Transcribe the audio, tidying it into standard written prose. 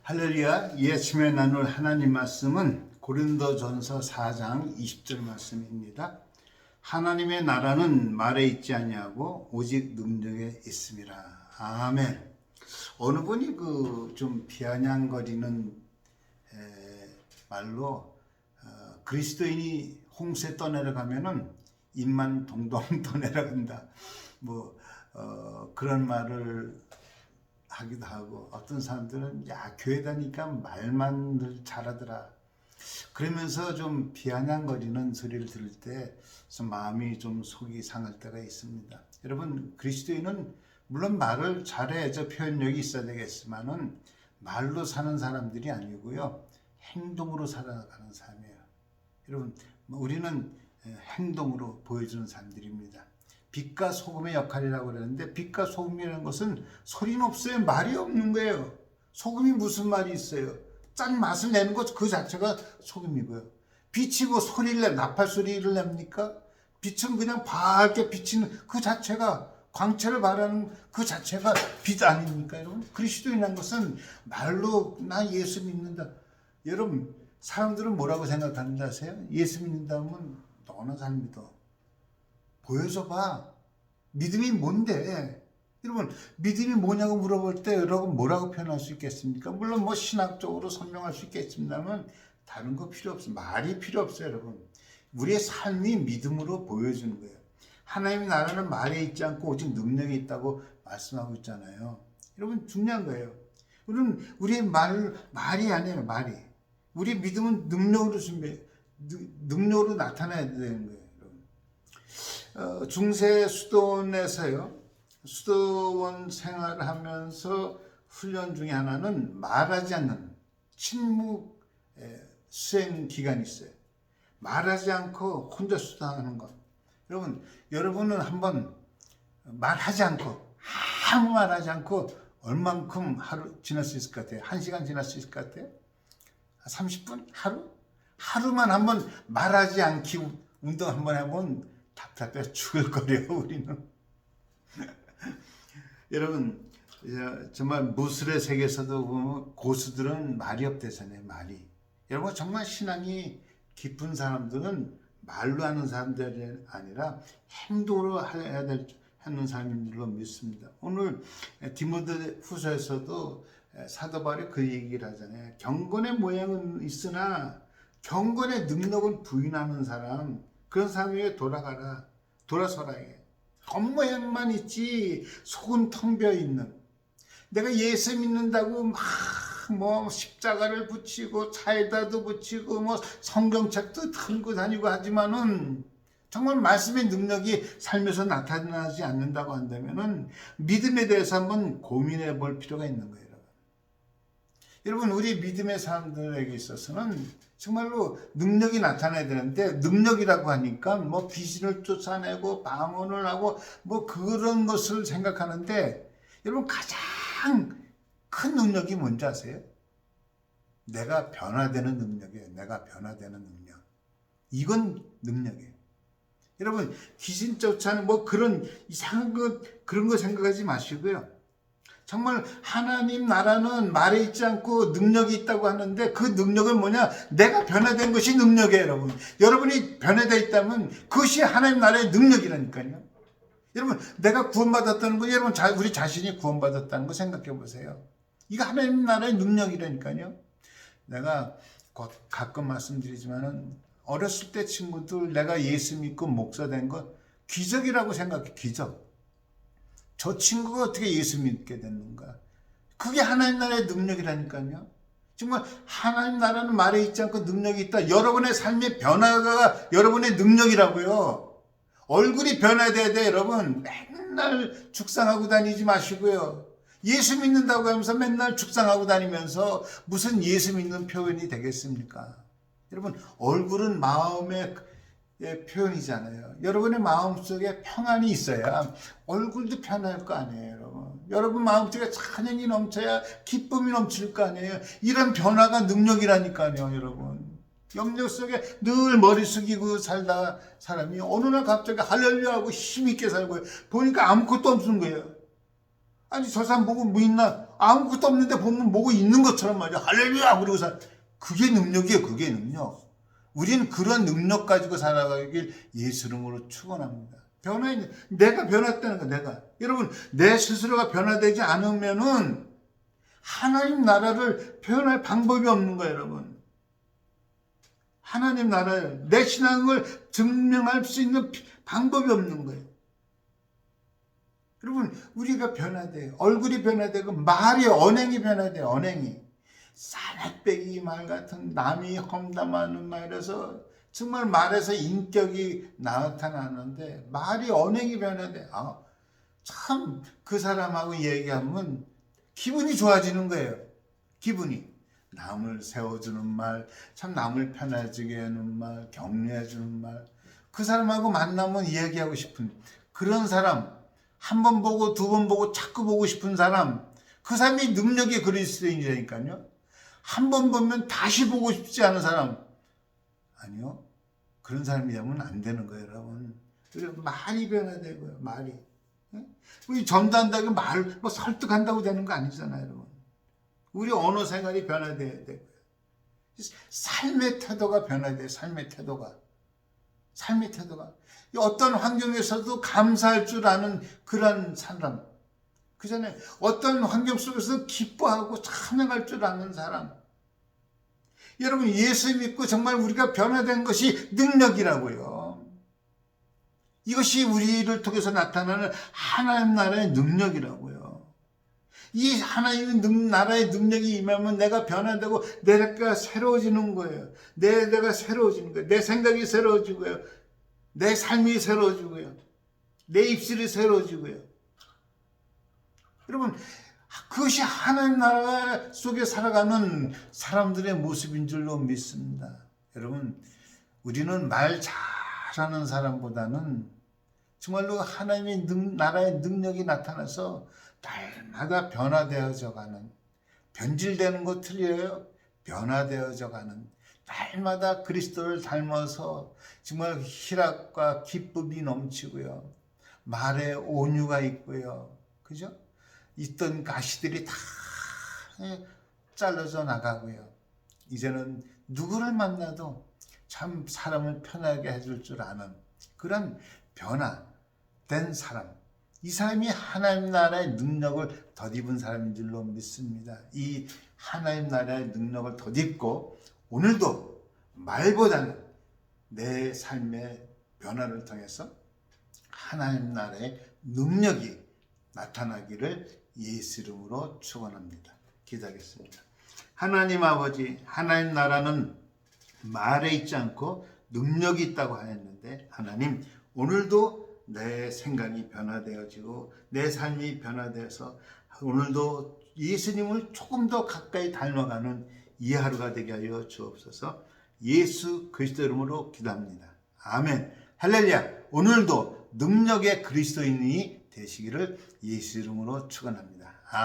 할렐루야. 이 아침에 나눌 하나님 말씀은 고린도전서 4장 20절 말씀입니다. 하나님의 나라는 말에 있지 아니하고 오직 능력에 있음이라. 아멘. 어느 분이 좀 비아냥거리는 말로 그리스도인이 홍수에 떠내려가면은 입만 동동 떠내려간다. 그런 말을 하기도 하고, 어떤 사람들은 야 교회 다니까 말만 늘 잘하더라 그러면서 좀 비아냥거리는 소리를 들을 때 마음이 좀 속이 상할 때가 있습니다. 여러분, 그리스도인은 물론 말을 잘해야죠. 표현력이 있어야 되겠지만은 말로 사는 사람들이 아니고요, 행동으로 살아가는 삶이에요. 여러분, 우리는 행동으로 보여주는 사람들입니다. 빛과 소금의 역할이라고 그러는데, 빛과 소금이라는 것은 소리는 없어요. 말이 없는 거예요. 소금이 무슨 말이 있어요? 짠 맛을 내는 것 그 자체가 소금이고요. 빛이 소리를 나팔 소리를 냅니까? 빛은 그냥 밝게 비치는 그 자체가, 광채를 발하는 그 자체가 빛 아닙니까, 여러분? 그리스도인이라는 것은 말로 나 예수 믿는다. 여러분, 사람들은 뭐라고 생각하는지 아세요? 예수 믿는다면 너나 잘 믿어. 보여줘봐. 믿음이 뭔데? 여러분, 믿음이 뭐냐고 물어볼 때 여러분 뭐라고 표현할 수 있겠습니까? 물론 신학적으로 설명할 수 있겠습니다만 다른 거 필요 없어요. 말이 필요 없어요, 여러분. 우리의 삶이 믿음으로 보여주는 거예요. 하나님의 나라는 말에 있지 않고 오직 능력이 있다고 말씀하고 있잖아요. 여러분, 중요한 거예요. 우리의 말이 아니에요, 말이. 우리 믿음은 능력으로 나타나야 되는 거예요. 중세 수도원에서요, 수도원 생활을 하면서 훈련 중에 하나는 말하지 않는 침묵 수행 기간이 있어요. 말하지 않고 혼자 수행하는 것. 여러분은 한번 말하지 않고, 아무 말하지 않고 얼만큼 하루 지날 수 있을 것 같아요? 1시간 지날 수 있을 것 같아요? 30분? 하루만 한번 말하지 않기 운동 한번 해보면 답답해 죽을 거래요, 우리는. 여러분, 정말 무술의 세계에서도 보면 고수들은 말이 없대잖아요, 말이. 여러분, 정말 신앙이 깊은 사람들은 말로 하는 사람들이 아니라 행동으로 하는 사람인 줄로 믿습니다. 오늘 디모데 후서에서도 사도 바울이 그 얘기를 하잖아요. 경건의 모양은 있으나 경건의 능력은 부인하는 사람, 그런 사람에게 돌아서라. 겉모양만 있지 속은 텅 비어 있는. 내가 예수 믿는다고 십자가를 붙이고 차에다도 붙이고 성경책도 들고 다니고 하지만은 정말 말씀의 능력이 삶에서 나타나지 않는다고 한다면은 믿음에 대해서 한번 고민해 볼 필요가 있는 거예요. 여러분, 우리 믿음의 사람들에게 있어서는 정말로 능력이 나타나야 되는데, 능력이라고 하니까 귀신을 쫓아내고 방언을 하고 그런 것을 생각하는데, 여러분, 가장 큰 능력이 뭔지 아세요? 내가 변화되는 능력이에요. 내가 변화되는 능력. 이건 능력이에요. 여러분, 귀신 쫓아내는 그런 이상한 그런 거 생각하지 마시고요. 정말 하나님 나라는 말에 있지 않고 능력이 있다고 하는데, 그 능력은 뭐냐? 내가 변화된 것이 능력이에요, 여러분. 여러분이 변화되어 있다면 그것이 하나님 나라의 능력이라니까요. 여러분, 내가 구원받았다는 거, 여러분 우리 자신이 구원받았다는 거 생각해 보세요. 이거 하나님 나라의 능력이라니까요. 내가 가끔 말씀드리지만은 어렸을 때 친구들 내가 예수 믿고 목사 된 거 기적이라고 생각해. 기적. 저 친구가 어떻게 예수 믿게 됐는가? 그게 하나님 나라의 능력이라니까요. 정말 하나님 나라는 말에 있지 않고 능력이 있다. 여러분의 삶의 변화가 여러분의 능력이라고요. 얼굴이 변화돼야 돼, 여러분. 맨날 죽상하고 다니지 마시고요. 예수 믿는다고 하면서 맨날 죽상하고 다니면서 무슨 예수 믿는 표현이 되겠습니까? 여러분, 얼굴은 마음의 표현이잖아요. 여러분의 마음속에 평안이 있어야 얼굴도 편할 거 아니에요, 여러분. 여러분 마음속에 찬양이 넘쳐야 기쁨이 넘칠 거 아니에요. 이런 변화가 능력이라니까요, 여러분. 염려 속에 늘 머리 숙이고 살다 사람이 어느 날 갑자기 할렐루야 하고 힘있게 살고 보니까 아무것도 없는 거예요. 아니, 저 사람 보고 뭐 있나? 아무것도 없는데 보면 뭐가 있는 것처럼 말이야. 할렐루야! 그러고 그게 능력이에요. 그게 능력. 우리는 그런 능력 가지고 살아가길 예수 이름으로 축원합니다. 내가 변했다는 거, 내가. 여러분, 내 스스로가 변화되지 않으면은 하나님 나라를 표현할 방법이 없는 거예요, 여러분. 하나님 나라를, 내 신앙을 증명할 수 있는 방법이 없는 거예요. 여러분, 우리가 변화돼요. 얼굴이 변화되고, 말이, 언행이 변화돼요, 언행이. 싸납배기 말 같은 남이 험담하는 말에서 정말 말에서 인격이 나타나는데 말이 언행이 변화돼. 참 그 사람하고 얘기하면 기분이 좋아지는 거예요. 기분이. 남을 세워주는 말, 참 남을 편해지게 하는 말, 격려해주는 말. 그 사람하고 만나면 이야기하고 싶은 그런 사람. 한 번 보고 두 번 보고 자꾸 보고 싶은 사람. 그 사람이 능력이 그리스도인이라니까요. 한 번 보면 다시 보고 싶지 않은 사람. 아니요. 그런 사람이 되면 안 되는 거예요, 여러분. 말이 변화되고요, 말이. 우리 전도한다고 뭐 설득한다고 되는 거 아니잖아요, 여러분. 우리 언어 생활이 변화돼야 되고요. 삶의 태도가 변화돼요, 삶의 태도가. 삶의 태도가. 어떤 환경에서도 감사할 줄 아는 그런 사람. 그 전에 어떤 환경 속에서 기뻐하고 찬양할 줄 아는 사람. 여러분, 예수 믿고 정말 우리가 변화된 것이 능력이라고요. 이것이 우리를 통해서 나타나는 하나님 나라의 능력이라고요. 이 하나님 나라의 능력이 임하면 내가 변화되고 내가 새로워지는 거예요. 내가 새로워지는 거예요. 내 생각이 새로워지고요. 내 삶이 새로워지고요. 내 입술이 새로워지고요. 여러분, 그것이 하나님 나라 속에 살아가는 사람들의 모습인 줄로 믿습니다. 여러분, 우리는 말 잘하는 사람보다는 정말로 하나님의 나라의 능력이 나타나서 날마다 변화되어져 가는, 변질되는 거 틀려요. 변화되어져 가는, 날마다 그리스도를 닮아서 정말 희락과 기쁨이 넘치고요. 말에 온유가 있고요. 그죠? 있던 가시들이 다 잘라져 나가고요. 이제는 누구를 만나도 참 사람을 편하게 해줄 줄 아는 그런 변화된 사람. 이 사람이 하나님 나라의 능력을 덧입은 사람인 줄로 믿습니다. 이 하나님 나라의 능력을 덧입고 오늘도 말보다는 내 삶의 변화를 통해서 하나님 나라의 능력이 나타나기를 예수 이름으로 축원합니다. 기도하겠습니다. 하나님 아버지, 하나님 나라는 말에 있지 않고 능력이 있다고 하였는데 하나님, 오늘도 내 생각이 변화되어지고 내 삶이 변화되어서 오늘도 예수님을 조금 더 가까이 닮아가는 이 하루가 되게 하여 주옵소서. 예수 그리스도 이름으로 기도합니다. 아멘. 할렐루야. 오늘도 능력의 그리스도인이 되시기를 예수 이름으로 축원합니다.